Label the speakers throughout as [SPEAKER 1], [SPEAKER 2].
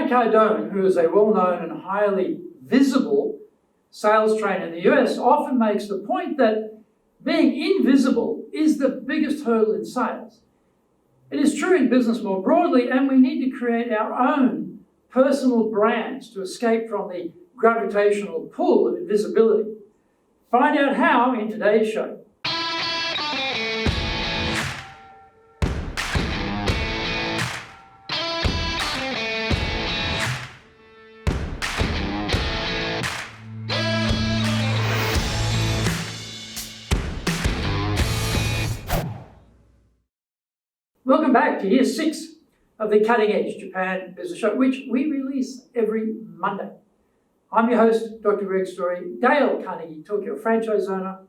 [SPEAKER 1] Grant Cardone, who is a well-known and highly visible sales trainer in the US, often makes the point that being invisible is the biggest hurdle in sales. It is true in business more broadly, and we need to create our own personal brands to escape from the gravitational pull of invisibility. Find out how in today's show. Welcome back to year 6 of the Cutting Edge Japan Business Show, which we release every Monday. I'm your host, Dr. Greg Story, Dale Carnegie Tokyo franchise owner,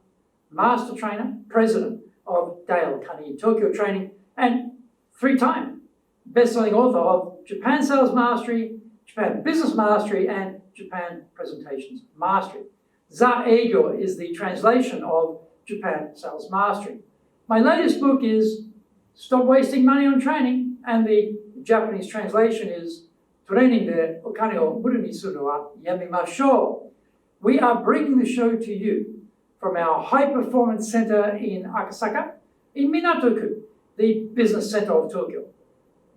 [SPEAKER 1] master trainer, president of Dale Carnegie Tokyo Training, and 3-time best-selling author of Japan Sales Mastery, Japan Business Mastery, and Japan Presentations Mastery. Za-Eigyo is the translation of Japan Sales Mastery. My latest book is Stop Wasting Money on Training, and the Japanese translation is Training de okane o muru ni suru wa yamimashou. We are bringing the show to you from our High Performance Center in Akasaka, in Minato-ku, the business center of Tokyo.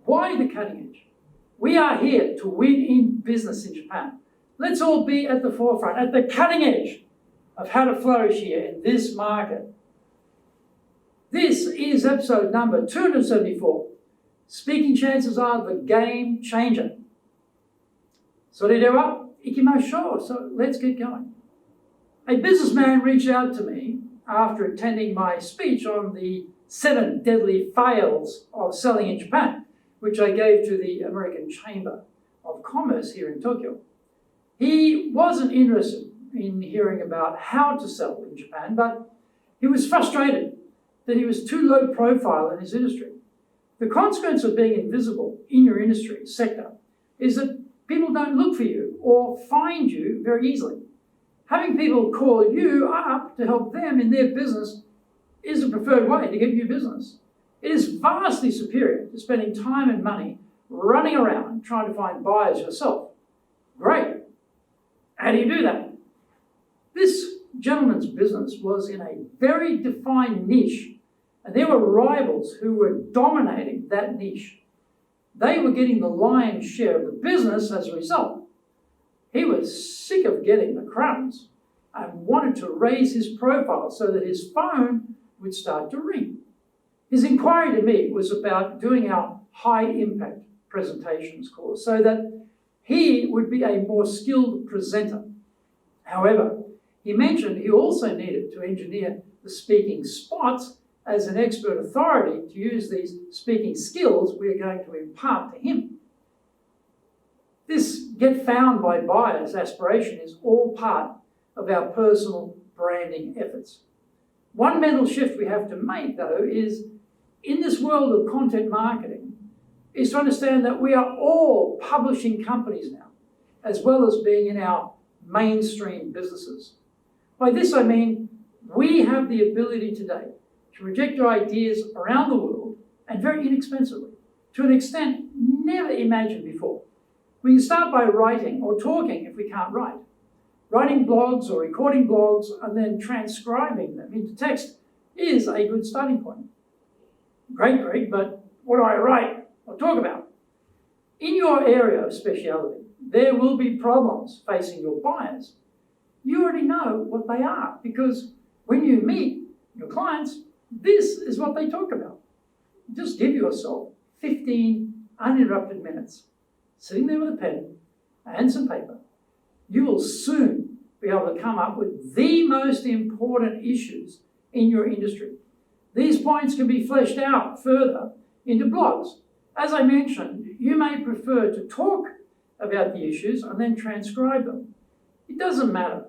[SPEAKER 1] Why the cutting edge? We are here to win in business in Japan. Let's all be at the forefront, at the cutting edge of how to flourish here in this market. This is episode number 274. Speaking chances are the game changer. それでは行きましょう. So let's get going. A businessman reached out to me after attending my speech on the 7 deadly fails of selling in Japan, which I gave to the American Chamber of Commerce here in Tokyo. He wasn't interested in hearing about how to sell in Japan, but he was frustrated that he was too low profile in his industry. The consequence of being invisible in your industry sector is that people don't look for you or find you very easily. Having people call you up to help them in their business is the preferred way to get new business. It is vastly superior to spending time and money running around trying to find buyers yourself. Great. How do you do that? This gentleman's business was in a very defined niche, and there were rivals who were dominating that niche. They were getting the lion's share of the business as a result. He was sick of getting the crumbs and wanted to raise his profile so that his phone would start to ring. His inquiry to me was about doing our high impact presentations course so that he would be a more skilled presenter. However, he mentioned he also needed to engineer the speaking spots as an expert authority to use these speaking skills we are going to impart to him. This get found by buyers aspiration is all part of our personal branding efforts. One mental shift we have to make, though, is in this world of content marketing, is to understand that we are all publishing companies now, as well as being in our mainstream businesses. By this I mean we have the ability today to project our ideas around the world, and very inexpensively, to an extent never imagined before. We can start by writing or talking if we can't write. Writing blogs or recording blogs and then transcribing them into text is a good starting point. Great, Greg, but what do I write or talk about? In your area of speciality, there will be problems facing your buyers. You already know what they are, because when you meet your clients, this is what they talk about. Just give yourself 15 uninterrupted minutes, sitting there with a pen and some paper. You will soon be able to come up with the most important issues in your industry. These points can be fleshed out further into blogs. As I mentioned, you may prefer to talk about the issues and then transcribe them. It doesn't matter.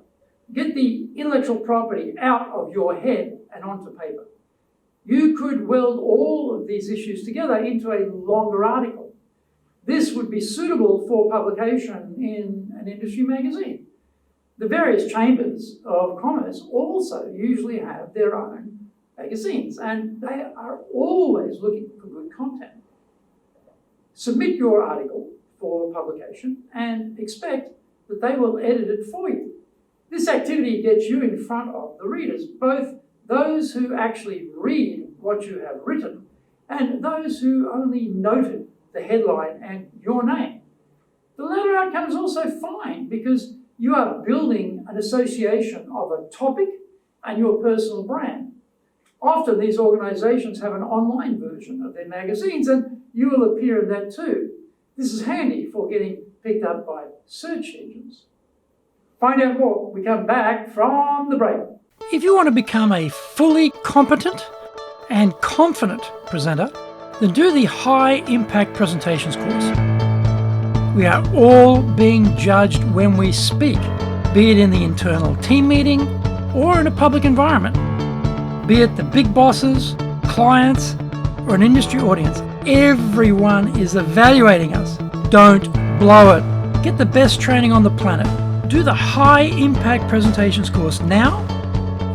[SPEAKER 1] Get the intellectual property out of your head and onto paper. You could weld all of these issues together into a longer article. This would be suitable for publication in an industry magazine. The various chambers of commerce also usually have their own magazines, and they are always looking for good content. Submit your article for publication and expect that they will edit it for you. This activity gets you in front of the readers, both those who actually read what you have written and those who only noted the headline and your name. The latter outcome is also fine because you are building an association of a topic and your personal brand. Often these organisations have an online version of their magazines and you will appear in that too. This is handy for getting picked up by search engines. Find out more when we come back from the break.
[SPEAKER 2] If you want to become a fully competent and confident presenter, then do the High Impact Presentations course. We are all being judged when we speak, be it in the internal team meeting or in a public environment. Be it the big bosses, clients, or an industry audience, everyone is evaluating us. Don't blow it. Get the best training on the planet. Do the High Impact Presentations course now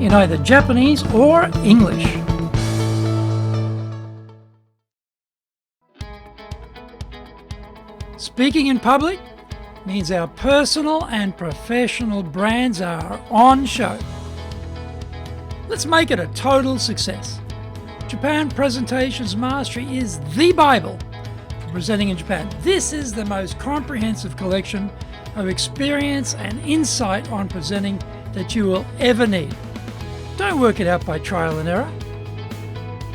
[SPEAKER 2] in either Japanese or English. Speaking in public means our personal and professional brands are on show. Let's make it a total success. Japan Presentations Mastery is the Bible for presenting in Japan. This is the most comprehensive collection of experience and insight on presenting that you will ever need. Don't work it out by trial and error.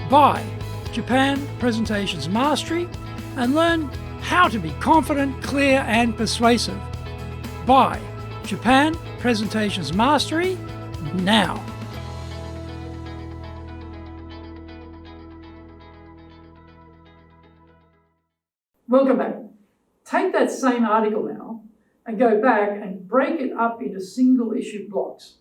[SPEAKER 2] Buy Japan Presentations Mastery and learn how to be confident, clear, and persuasive. Buy Japan Presentations Mastery now.
[SPEAKER 1] Welcome back. Take that same article now and go back and break it up into single issue blocks.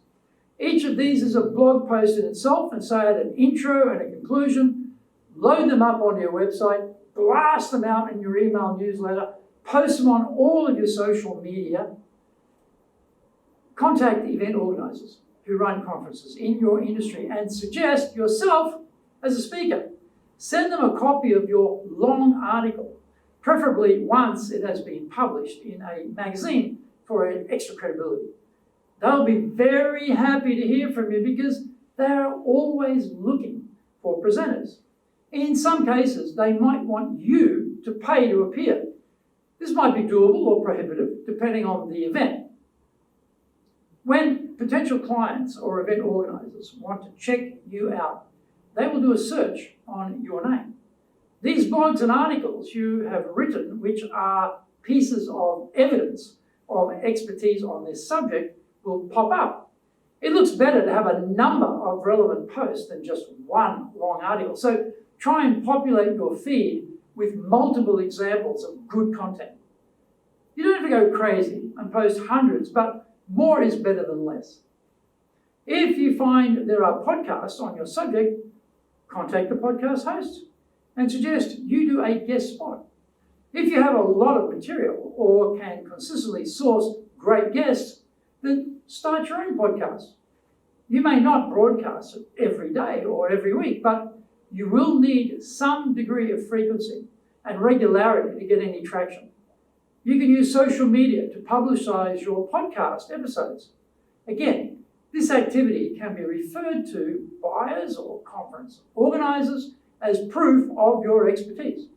[SPEAKER 1] Each of these is a blog post in itself, and so add an intro and a conclusion, load them up onto your website, blast them out in your email newsletter, post them on all of your social media. Contact event organisers who run conferences in your industry and suggest yourself as a speaker. Send them a copy of your long article, preferably once it has been published in a magazine for extra credibility. They'll be very happy to hear from you because they are always looking for presenters. In some cases, they might want you to pay to appear. This might be doable or prohibitive, depending on the event. When potential clients or event organisers want to check you out, they will do a search on your name. These blogs and articles you have written, which are pieces of evidence of expertise on this subject, will pop up. It looks better to have a number of relevant posts than just one long article. So try and populate your feed with multiple examples of good content. You don't have to go crazy and post hundreds, but more is better than less. If you find there are podcasts on your subject, contact the podcast host and suggest you do a guest spot. If you have a lot of material or can consistently source great guests, then start your own podcast. You may not broadcast it every day or every week, but you will need some degree of frequency and regularity to get any traction. You can use social media to publicize your podcast episodes. Again, this activity can be referred to buyers or conference organizers as proof of your expertise.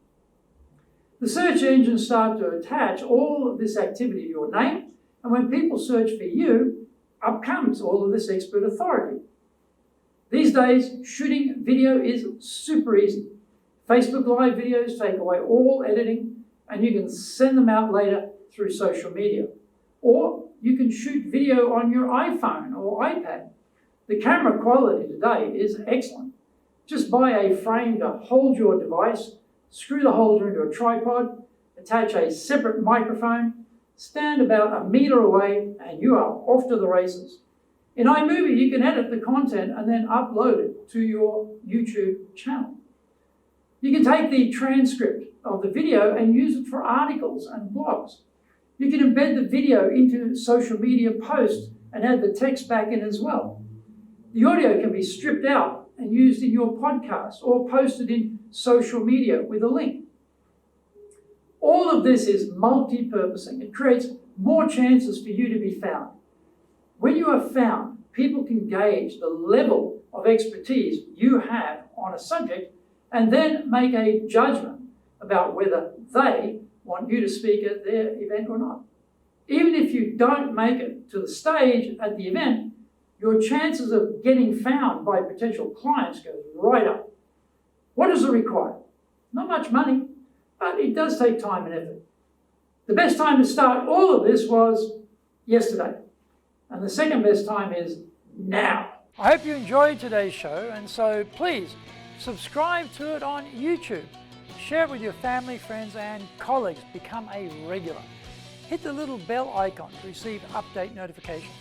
[SPEAKER 1] The search engines start to attach all of this activity to your name, and when people search for you, up comes all of this expert authority. These days, shooting video is super easy. Facebook Live videos take away all editing, and you can send them out later through social media. Or you can shoot video on your iPhone or iPad. The camera quality today is excellent. Just buy a frame to hold your device, screw the holder into a tripod, attach a separate microphone, stand about a meter away, and you are off to the races. In iMovie, you can edit the content and then upload it to your YouTube channel. You can take the transcript of the video and use it for articles and blogs. You can embed the video into social media posts and add the text back in as well. The audio can be stripped out and used in your podcast or posted in social media with a link. All of this is multi-purposing. It creates more chances for you to be found. When you are found, people can gauge the level of expertise you have on a subject and then make a judgment about whether they want you to speak at their event or not. Even if you don't make it to the stage at the event, your chances of getting found by potential clients goes right up. What does it require? Not much money, but it does take time and effort. The best time to start all of this was yesterday. And the second best time is now.
[SPEAKER 2] I hope you enjoyed today's show, and so please subscribe to it on YouTube. Share it with your family, friends, and colleagues. Become a regular. Hit the little bell icon to receive update notifications.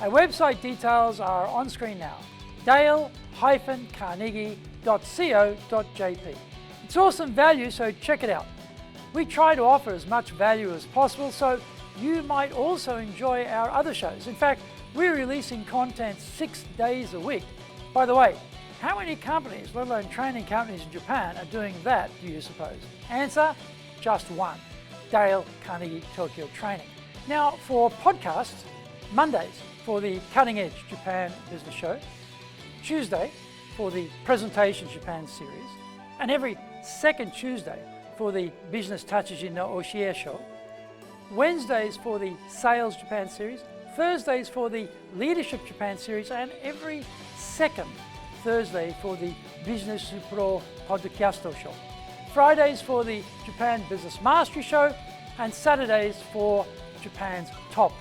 [SPEAKER 2] Our website details are on screen now, dale-carnegie.co.jp. It's awesome value, so check it out. We try to offer as much value as possible, so you might also enjoy our other shows. In fact, we're releasing content 6 days a week. By the way, how many companies, let alone training companies in Japan, are doing that, do you suppose? Answer, just one, Dale Carnegie Tokyo Training. Now, for podcasts, Mondays for the Cutting Edge Japan Business Show, Tuesday for the Presentation Japan series, and every second Tuesday for the Business Tatsujin no Oshie Show, Wednesdays for the Sales Japan series, Thursdays for the Leadership Japan series, and every second Thursday for the Business Pro Podcast Show, Fridays for the Japan Business Mastery Show, and Saturdays for Japan's top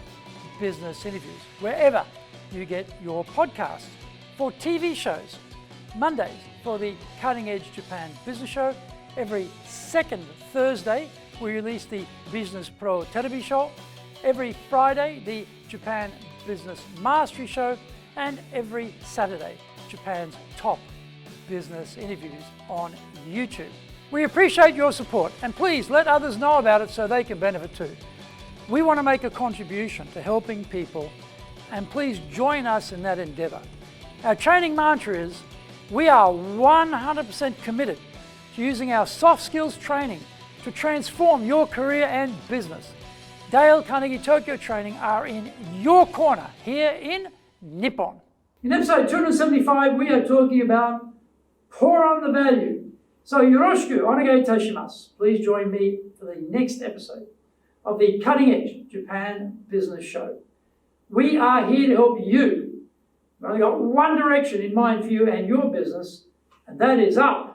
[SPEAKER 2] business interviews, wherever you get your podcasts. For TV shows, Mondays for the Cutting Edge Japan Business Show, every second Thursday we release the Business Pro Television Show, every Friday the Japan Business Mastery Show, and every Saturday Japan's top business interviews on YouTube. We appreciate your support, and please let others know about it so they can benefit too. We want to make a contribution to helping people, and please join us in that endeavor. Our training mantra is, we are 100% committed to using our soft skills training to transform your career and business. Dale Carnegie Tokyo Training are in your corner here in Nippon.
[SPEAKER 1] In episode 275, we are talking about pour on the value. So yoroshiku onegai itashimasu. Please join me for the next episode of the Cutting Edge Japan Business Show. We are here to help you. We've only got one direction in mind for you and your business, and that is up.